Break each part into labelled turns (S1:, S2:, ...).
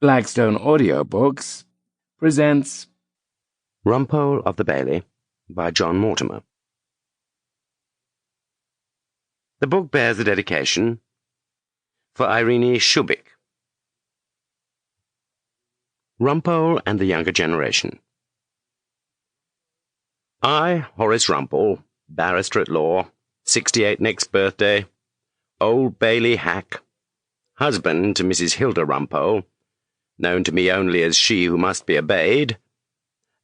S1: Blackstone Audiobooks presents
S2: Rumpole of the Bailey by John Mortimer. The book bears the dedication for Irene Shubik. Rumpole and the Younger Generation. I, Horace Rumpole, barrister-at-law, 68 next birthday, Old Bailey hack, husband to Mrs. Hilda Rumpole, known to me only as she who must be obeyed,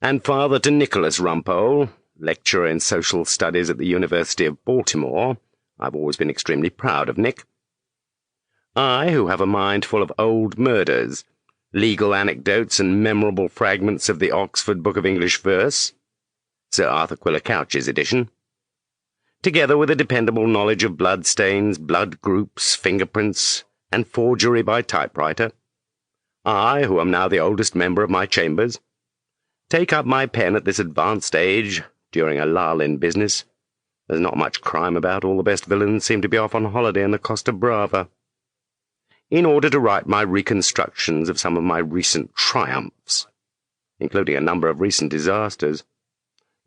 S2: and father to Nicholas Rumpole, lecturer in social studies at the University of Baltimore. I've always been extremely proud of Nick. I, who have a mind full of old murders, legal anecdotes and memorable fragments of the Oxford Book of English Verse, Sir Arthur Quiller Couch's edition, together with a dependable knowledge of bloodstains, blood groups, fingerprints, and forgery by typewriter, I, who am now the oldest member of my chambers, take up my pen at this advanced age during a lull in business. There's not much crime about, all the best villains seem to be off on holiday in the Costa Brava, in order to write my reconstructions of some of my recent triumphs, including a number of recent disasters,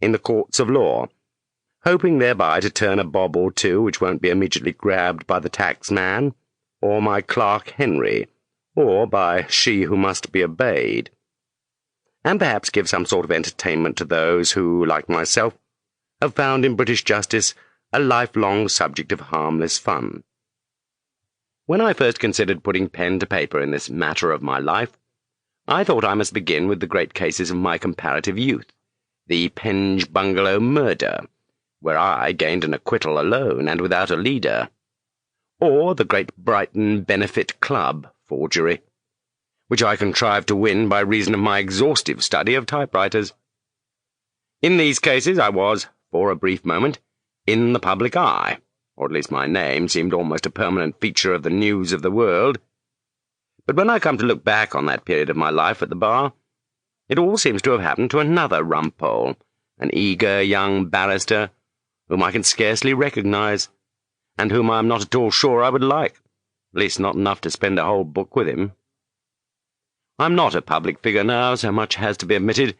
S2: in the courts of law, hoping thereby to turn a bob or two which won't be immediately grabbed by the taxman, or my clerk Henry, or by she who must be obeyed, and perhaps give some sort of entertainment to those who, like myself, have found in British justice a lifelong subject of harmless fun. When I first considered putting pen to paper in this matter of my life, I thought I must begin with the great cases of my comparative youth, the Penge Bungalow murder, where I gained an acquittal alone and without a leader, or the Great Brighton Benefit Club forgery, which I contrived to win by reason of my exhaustive study of typewriters. In these cases I was, for a brief moment, in the public eye, or at least my name seemed almost a permanent feature of the news of the world. But when I come to look back on that period of my life at the bar, it all seems to have happened to another Rumpole, an eager young barrister, whom I can scarcely recognize, and whom I am not at all sure I would like, at least not enough to spend a whole book with him. I'm not a public figure now, so much has to be admitted,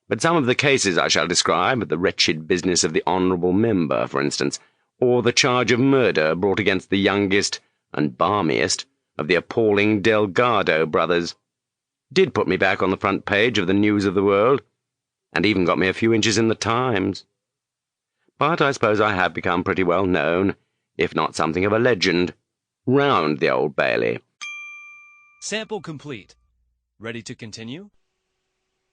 S2: but some of the cases I shall describe, the wretched business of the honourable member, for instance, or the charge of murder brought against the youngest and balmiest of the appalling Delgado brothers, did put me back on the front page of the news of the world, and even got me a few inches in the Times. But I suppose I have become pretty well known, if not something of a legend, round the Old Bailey.
S3: Sample complete. Ready to continue?